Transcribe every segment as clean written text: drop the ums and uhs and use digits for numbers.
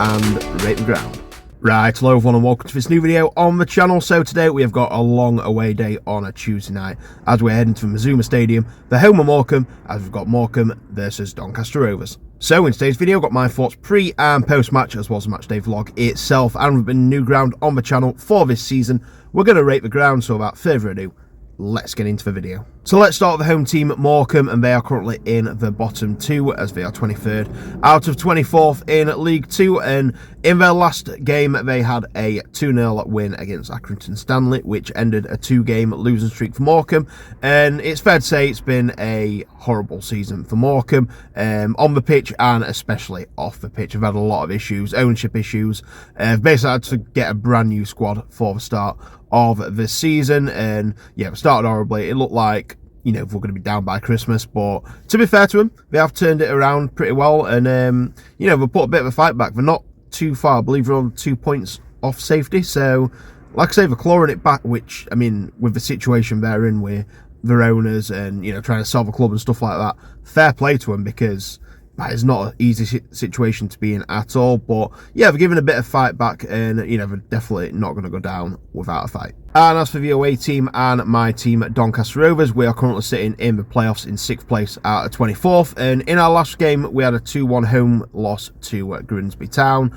and rate the ground. Right, hello everyone and welcome to this new video on the channel. So today we have got a long away day on a Tuesday night as we're heading to Mazuma Stadium, the home of Morecambe, as we've got Morecambe versus Doncaster Rovers. So in today's video, I've got my thoughts pre and post match as well as the match day vlog itself, and we've been new ground on the channel for this season. We're going to rate the ground, so without further ado, let's get into the video. So let's start with the home team, Morecambe, and they are currently in the bottom two as they are 23rd out of 24th in League 2, and in their last game they had a 2-0 win against Accrington Stanley, which ended a 2-game losing streak for Morecambe. And it's fair to say it's been a horrible season for Morecambe, on the pitch and especially off the pitch. They've had a lot of issues, ownership issues. They've basically had to get a brand new squad for the start of the season, and yeah, it started horribly. It looked like, you know, we're going to be down by Christmas, but to be fair to them, they have turned it around pretty well, and you know, they've put a bit of a fight back. They're not too far, I believe they're on 2 points off safety, so like I say, they're clawing it back, which, I mean, with the situation they're in with their owners and, you know, trying to sell the club and stuff like that, fair play to them, because that is not an easy situation to be in at all. But yeah, they're giving a bit of fight back, and you know, they're definitely not going to go down without a fight. And as for the away team and my team at Doncaster Rovers, we are currently sitting in the playoffs in 6th place out of 24th. And in our last game, we had a 2-1 home loss to Grimsby Town,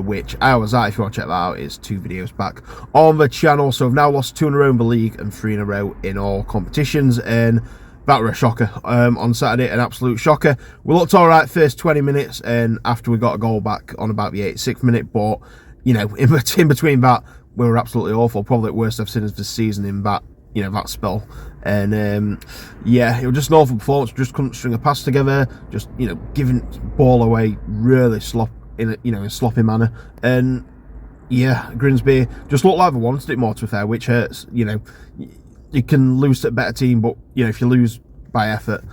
which I was at. If you want to check that out, it's 2 videos back on the channel. So we've now lost 2 in a row in the league and 3 in a row in all competitions, and that were a shocker on Saturday, an absolute shocker. We looked all right first 20 minutes, and after we got a goal back on about the 86th minute, but you know, in between that, we were absolutely awful. Probably the worst I've seen of this season in that, you know, that spell. And yeah, it was just an awful performance. Just couldn't string a pass together. Just, you know, giving ball away really in a sloppy manner. And yeah, Grimsby just looked like they wanted it more, to be fair, which hurts. You know, you can lose to a better team, but you know, if you lose by effort,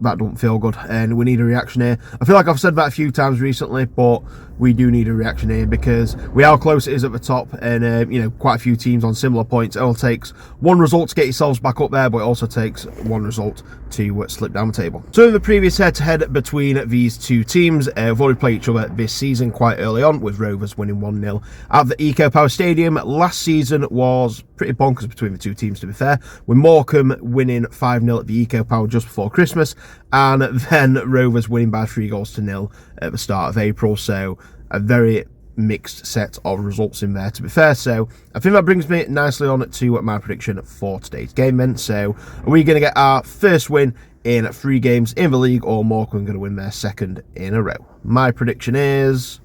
that don't feel good, and we need a reaction here. I feel like I've said that a few times recently, but we do need a reaction here because we are how close it is at the top, and you know, quite a few teams on similar points. It all takes one result to get yourselves back up there, but it also takes one result to slip down the table. So in the previous head-to-head between these two teams, we've already played each other this season quite early on, with Rovers winning 1-0 at the Eco Power Stadium. Last season was pretty bonkers between the two teams, to be fair, with Morecambe winning 5-0 at the Eco Power just before Christmas, and then Rovers winning by 3-0 at the start of April. So a very mixed set of results in there, to be fair. So I think that brings me nicely on to my prediction for today's game then. So are we going to get our first win in 3 games in the league, or Morecambe going to win their 2nd in a row? My prediction is,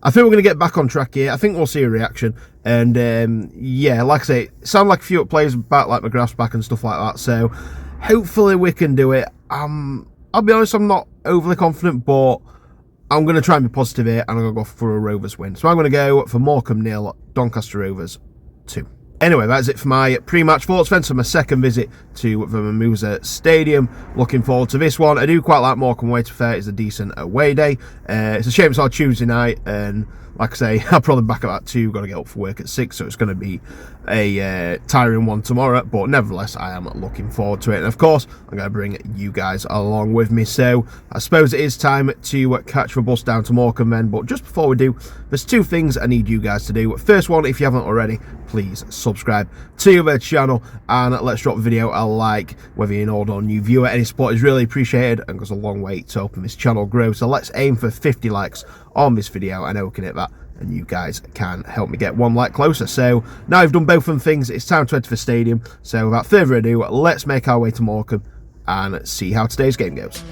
I think we're going to get back on track here. I think we'll see a reaction, and yeah, like I say, it sound like a few players back, like McGrath's back and stuff like that, so hopefully we can do it. I'll be honest, I'm not overly confident, but I'm going to try and be positive here, and I'm going to go for a Rovers win. So I'm going to go for Morecambe 0, Doncaster Rovers 2. Anyway, that's it for my pre-match thoughts then. So my second visit to the Mazuma Stadium. Looking forward to this one. I do quite like Morecambe away, to fair. It's a decent away day. It's a shame it's on Tuesday night, and like I say, I'll probably back at that 2. Got to get up for work at 6, so it's going to be a tiring one tomorrow. But nevertheless, I am looking forward to it. And of course, I'm going to bring you guys along with me. So I suppose it is time to catch the bus down to Morecambe then. But just before we do, there's 2 things I need you guys to do. First one, if you haven't already, please subscribe to the channel, and let's drop the video a like, whether you're an old or new viewer. Any support is really appreciated and goes a long way to helping this channel grow. So let's aim for 50 likes on this video. I know we can hit that, and you guys can help me get 1 like closer. So now I've done both of them things, it's time to enter the stadium. So without further ado, let's make our way to Morecambe and see how today's game goes.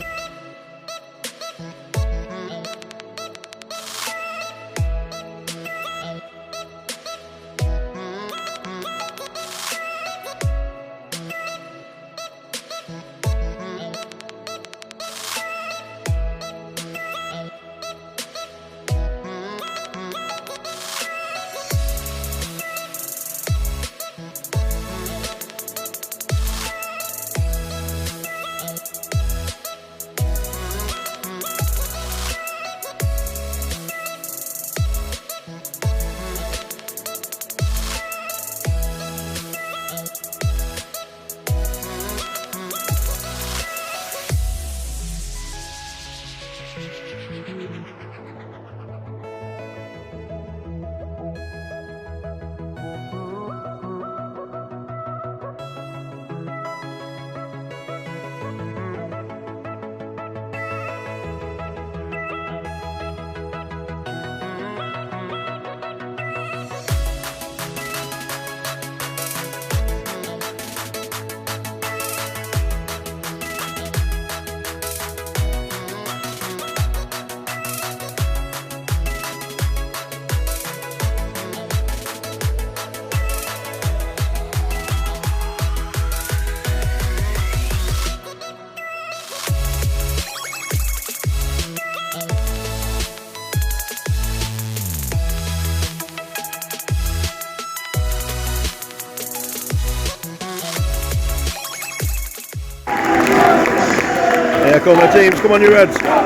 come on, teams. Come on, you Reds. Now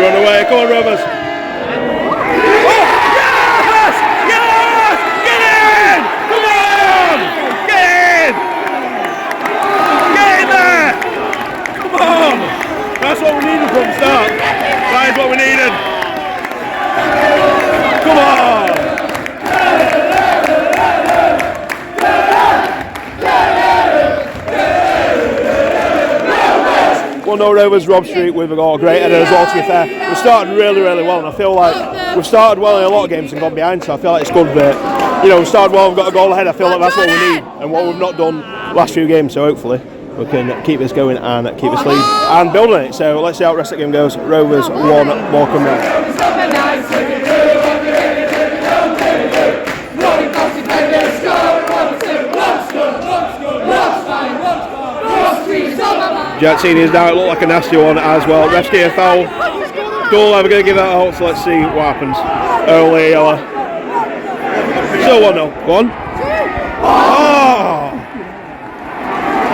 run away. Come on, Rovers. That's what we needed from the start. That is what we needed. Come on! 1-0 Rovers, Rob Street with a goal. Great header as well, to be fair. We started really well, and I feel like we've started well in a lot of games and gone behind, so I feel like it's good that, you know, we started well and got a goal ahead. I feel like that's what we need and what we've not done last few games, so hopefully we can keep this going and keep this lead and build on it. So let's see how the rest of the game goes. Rovers 1, Morecambe 0. Jack Senior's now, it looked like a nasty one as well. Ref's getting a foul. Goal, we're going to give that a halt, so let's see what happens. Early yellow. Still 1-0. Go on.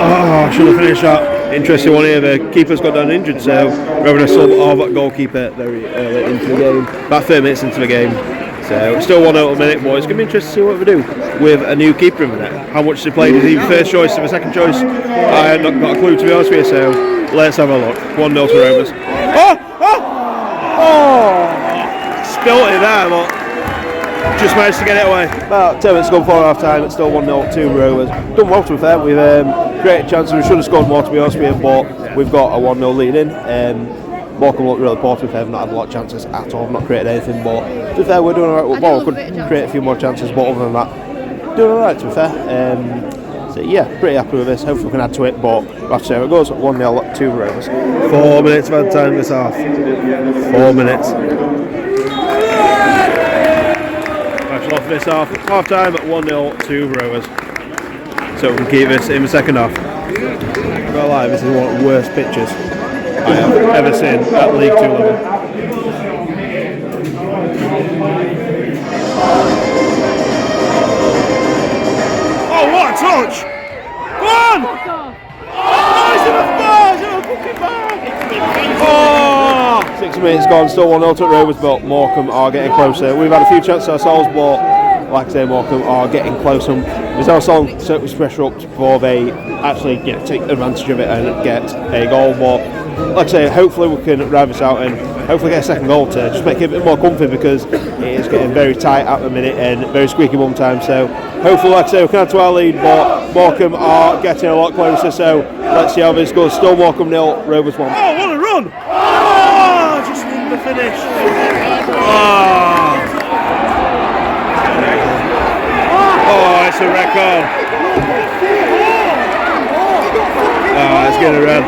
Oh, should have finished that. Interesting one here. The keeper's got down injured, so we're having a sub of goalkeeper very early into the game. About 30 minutes into the game. So it's still 1-0 at the minute, boys. It's going to be interesting to see what we do with a new keeper in the net. How much he played? Is he first choice or second choice? I have not got a clue, to be honest with you, so let's have a look. 1-0 to Rovers. Spilt it there, but just managed to get it away. About 10 minutes gone before half time. It's still 1-0 to Rovers. Done well, to be fair. We've great chances. We should have scored more, to be honest with you, but we've got a 1-0 lead in. Morecambe looked really poor, to be fair. We've not had a lot of chances at all. We've not created anything, but to be fair, we're doing alright with the ball. We could create a few more chances, but other than that, doing alright, to be fair. So yeah, pretty happy with this. Hopefully we can add to it, but we'll have to see how it goes. 1-0 to Rovers. 4 minutes of add time this half. 4 minutes. Off this half time at 1-0 to Rovers, so we can keep this in the second half. I'm not lie, this is one of the worst pitches I have ever seen at League 2 level. Oh, what a touch! Go on! Oh, it's in the bar! It's in the fucking bar! Oh! 6 minutes gone, still 1-0 to Rovers, but Morecambe are getting closer. We've had a few chances ourselves, but like I say, Morecambe are getting closer. There's no song to pressure up before they actually take advantage of it and get a goal. But like I say, hopefully we can drive this out and hopefully get a second goal to just make it a bit more comfy, because it is getting very tight at the minute and very squeaky one time. So hopefully, like I say, we can add to our lead, but Morecambe are getting a lot closer. So let's see how this goes. Still Morecambe 0, Rovers 1. Oh, what a run! Oh, just need the finish. Oh, it's a record. Oh, it's getting a red.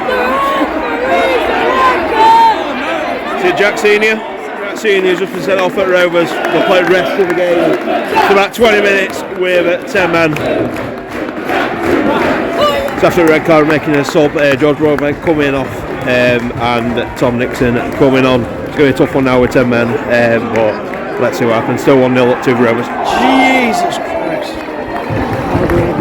See Jack Senior? Jack Senior's just been sent off at Rovers. They'll play the rest of the game for about 20 minutes with 10 men. It's after a red card, making a sub. George Broadbank coming off and Tom Nixon coming on. It's going to be a tough one now with 10 men, but let's see what happens. Still 1-0 up to Rovers. Jesus Christ.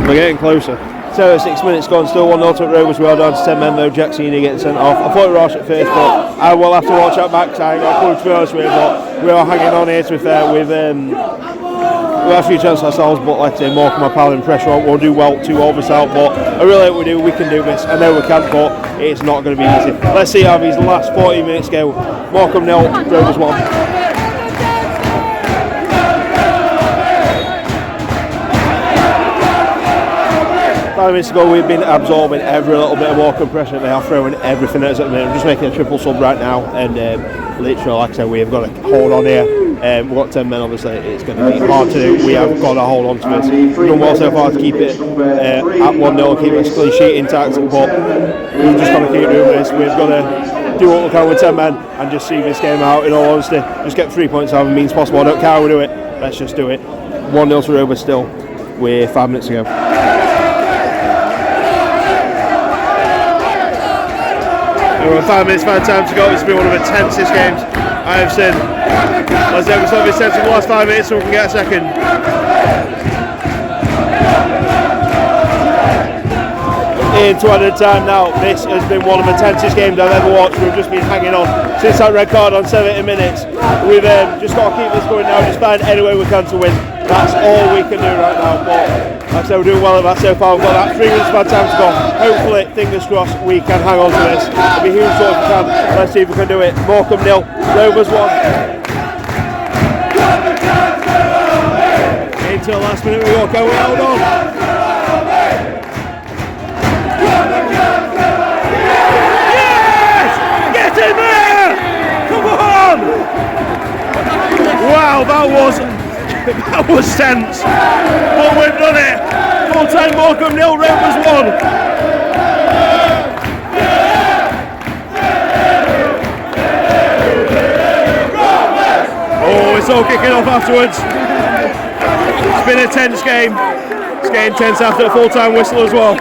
We're getting closer. So 6 minutes gone, still 1-0 to Rovers. We are down to 10 men though. Jack Senior getting sent off. I thought it was Ross at first, but I will have to watch that back, because I ain't got a clue, to be honest with you. But we are hanging on here, to be fair. We've had a few chances ourselves, but like I say, Morecambe are piling pressure on. We'll do well to hold this out, but I really hope we do. We can do this. I know we can, but it's not going to be easy. Let's see how these last 40 minutes go. Morecambe 0, Rovers 1. 5 minutes ago, we've been absorbing every little bit of Morecambe pressure. They are throwing everything at us at the minute. I'm just making a triple sub right now, and literally, like I said, we have got to hold on here. We've got 10 men, obviously. It's going to be hard to do. We have got to hold on to this. We've done well so far to keep it at 1-0, keep this clean sheet intact, but we've just got to keep doing this. We've got to do what we can with 10 men and just see this game out, in all honesty. Just get 3 points out of it means possible. I don't care how we do it. Let's just do it. 1-0 to Rovers still with 5 minutes to go. We're on 5 minutes time to go. It's been one of the tensest games I have seen. Let's hope it's not been tense in the last 5 minutes so we can get a second. Into added time now. This has been one of the tensest games I've ever watched. We've just been hanging on since that red card on 70 minutes. We've just got to keep this going now, just find any way we can to win. That's all we can do right now. But like I said, we're doing well at that so far. We've got that 3 minutes bad time to go. Hopefully, fingers crossed, we can hang on to this. It'll be huge if we can. Let's see if we can do it. Morecambe 0, Rovers 1. Into the last minute we go. Can we hold on? Yes! Get in there! Come on! Wow, that was tense. But we've done it. Full time Morecambe 0, Rovers 1. Oh, it's all kicking off afterwards. It's been a tense game. It's getting tense after a full time whistle as well.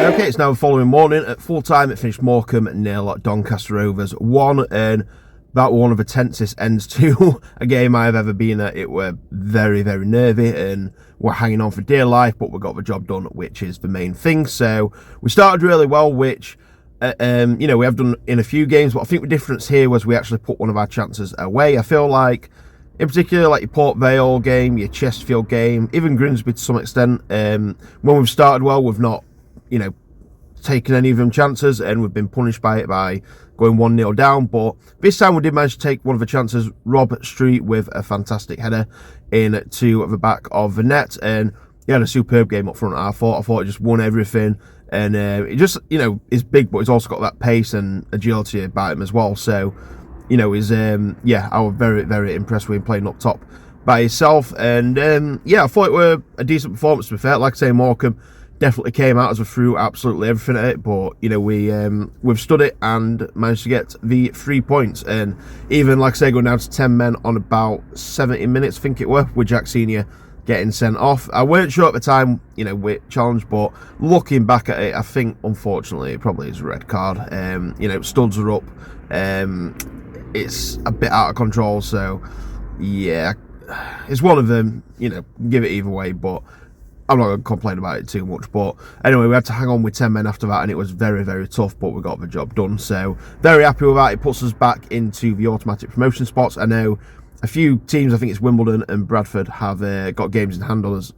Okay, it's now the following morning. At full time, it finished Morecambe 0, Doncaster Rovers 1, and that was one of the tensest ends to a game I've ever been at. It were very, very nervy, and we're hanging on for dear life, but we got the job done, which is the main thing. So we started really well, which we have done in a few games, but I think the difference here was we actually put one of our chances away. I feel like, in particular, like your Port Vale game, your Chesterfield game, even Grimsby to some extent, when we've started well, we've not, taken any of them chances, and we've been punished by it by going 1-0 down. But this time we did manage to take one of the chances. Rob Street with a fantastic header into the back of the net, and he had a superb game up front. I thought he just won everything, and it just is big, but he's also got that pace and agility about him as well. So he's I was very, very impressed with him playing up top by himself, and I thought it were a decent performance, to be fair. Like I say, Morecambe definitely came out as we threw absolutely everything at it, but we've stood it and managed to get the 3 points. And even, like I say, going down to 10 men on about 70 minutes, I think it were, with Jack Senior getting sent off. I weren't sure at the time, with challenge, but looking back at it, I think unfortunately it probably is a red card. Studs are up. It's a bit out of control, so yeah, it's one of them. Give it either way, but I'm not going to complain about it too much. But anyway, we had to hang on with 10 men after that, and it was very, very tough, but we got the job done. So very happy with that. It puts us back into the automatic promotion spots. I know a few teams, I think it's Wimbledon and Bradford, have got games in hand on us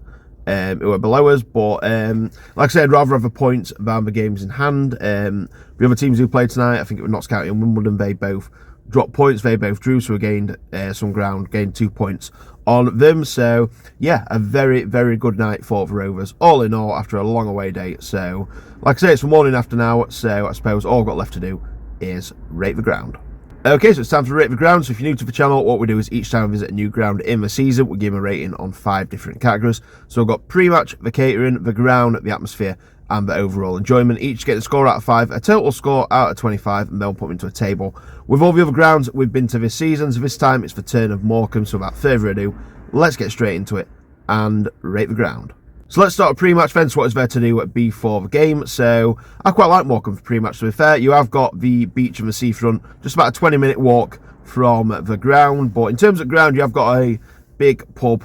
who are below us. But like I said, I'd rather have a point than the games in hand. The other teams who played tonight, I think it was Notts County and Wimbledon, they both dropped points. They both drew, so we gained some ground, gained 2 points on them. So yeah, a very, very good night for the Rovers, all in all, after a long away day. So like I say, it's the morning after now, so I suppose all I've got left to do is rate the ground. Okay, so it's time to rate the ground. So if you're new to the channel, what we do is each time we visit a new ground in the season, we give them a rating on 5 different categories. So we've got pre-match, the catering, the ground, the atmosphere, and the overall enjoyment. Each get a score out of 5, a total score out of 25, and they'll put them into a table with all the other grounds we've been to this season. So this time it's the turn of Morecambe, so without further ado, let's get straight into it and rate the ground. So let's start a pre-match then. So what is there to do before the game? So I quite like Morecambe for pre-match, to be fair. You have got the beach and the seafront, just about a 20-minute walk from the ground. But in terms of ground, you have got a big pub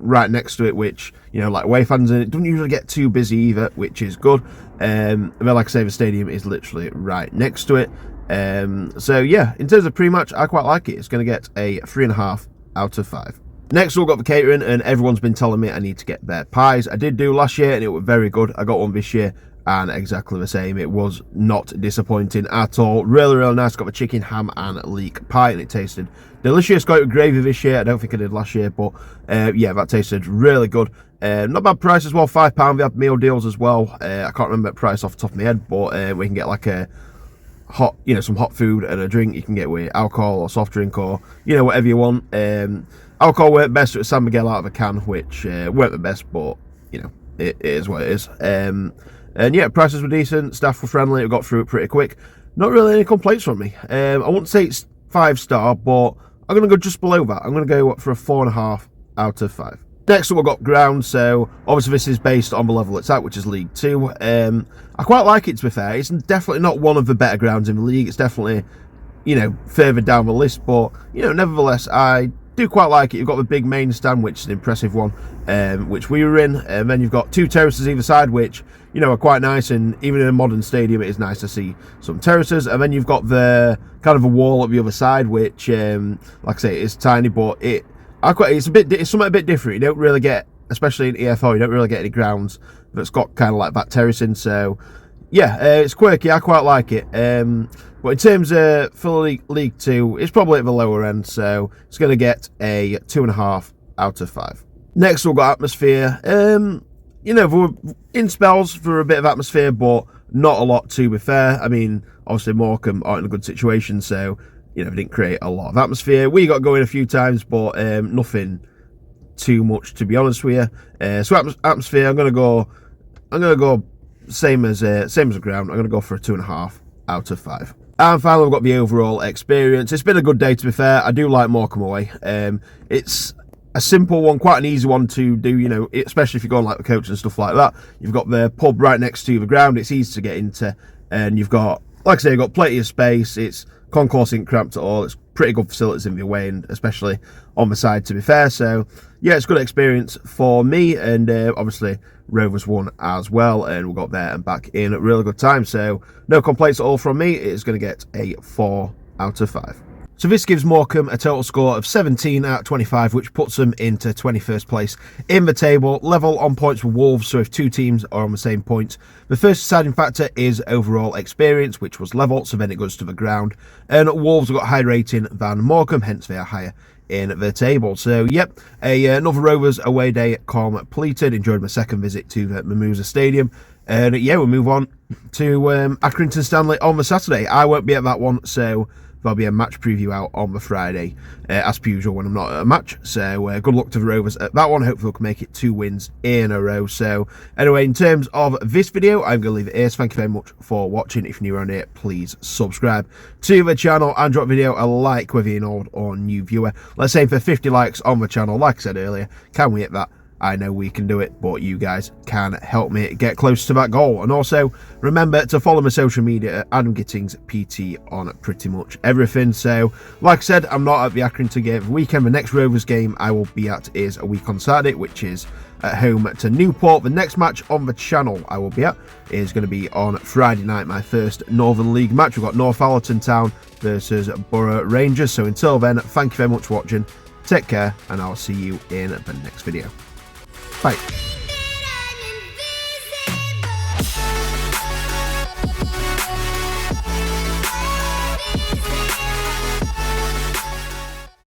right next to it, which, like away fans in it, don't usually get too busy either, which is good. But like I say, the stadium is literally right next to it. So yeah, in terms of pre-match, I quite like it. It's going to get a 3.5 out of 5. Next, we've got the catering, and everyone's been telling me I need to get their pies. I did do last year, and it was very good. I got one this year and exactly the same. It was not disappointing at all. Really, really nice. Got the chicken, ham and leek pie, and it tasted delicious. Got it with gravy this year. I don't think I did last year, but yeah, that tasted really good. Not bad price as well, £5. We had meal deals as well. I can't remember the price off the top of my head, but we can get like a hot, some hot food and a drink. You can get with alcohol or soft drink or whatever you want. Alcohol weren't best. It was San Miguel out of a can, which weren't the best, but it is what it is. And yeah, prices were decent, staff were friendly, we got through it pretty quick. Not really any complaints from me. I wouldn't say it's 5-star, but I'm going to go just below that. I'm going to go for a 4.5 out of 5. Next up, we've got ground. So obviously this is based on the level it's at, which is League 2. I quite like it, to be fair. It's definitely not one of the better grounds in the league. It's definitely, further down the list, but nevertheless, I do quite like it. You've got the big main stand, which is an impressive one, which we were in, and then you've got 2 terraces either side, which are quite nice, and even in a modern stadium it is nice to see some terraces. And then you've got the kind of a wall at the other side, which like I say, it's tiny, but it's something a bit different. You don't really get, especially in EFL, you don't really get any grounds that's got kind of like that terracing. So yeah, it's quirky. I quite like it. But in terms of for League 2, it's probably at the lower end, so it's going to get a 2.5 out of 5. Next, we've got atmosphere. We're in spells for a bit of atmosphere, but not a lot, to be fair. I mean, obviously Morecambe aren't in a good situation, so they didn't create a lot of atmosphere. We got going a few times, but nothing too much, to be honest with you. So atmosphere, I'm gonna go same as the ground. I'm gonna go for a 2.5 out of 5. And finally, we've got the overall experience. It's been a good day, to be fair. I do like Morecambe away. It's a simple one, quite an easy one to do, especially if you're going like the coach and stuff like that. You've got the pub right next to the ground. It's easy to get into, and you've got, like I say, you've got plenty of space. It's concourse ain't cramped at all. It's pretty good facilities in the away end, especially on the side, to be fair. So yeah, it's a good experience for me, and obviously Rovers won as well, and we got there and back in a really good time. So no complaints at all from me. It is going to get a 4 out of 5. So this gives Morecambe a total score of 17 out of 25, which puts them into 21st place in the table, level on points with Wolves. So if 2 teams are on the same points, the first deciding factor is overall experience, which was level, so then it goes to the ground. And Wolves have got a higher rating than Morecambe, hence they are higher in the table. So yep, another Rovers away day completed. Enjoyed my second visit to the Mazuma Stadium. And yeah, we'll move on to Accrington Stanley on the Saturday. I won't be at that one, so there'll be a match preview out on the Friday, as per usual when I'm not at a match. So good luck to the Rovers at that one. Hopefully we can make it 2 wins in a row. So anyway, in terms of this video, I'm going to leave it here. So thank you very much for watching. If you're new around here, please subscribe to the channel and drop the video a like, whether you're an old or new viewer. Let's aim for 50 likes on the channel. Like I said earlier, can we hit that? I know we can do it, but you guys can help me get close to that goal. And also, remember to follow my social media at Adam Gittings PT on pretty much everything. So, like I said, I'm not at the Accrington game weekend. The next Rovers game I will be at is a week on Saturday, which is at home to Newport. The next match on the channel I will be at is going to be on Friday night, my first Northern League match. We've got Northallerton Town versus Borough Rangers. So until then, thank you very much for watching. Take care, and I'll see you in the next video. Bye.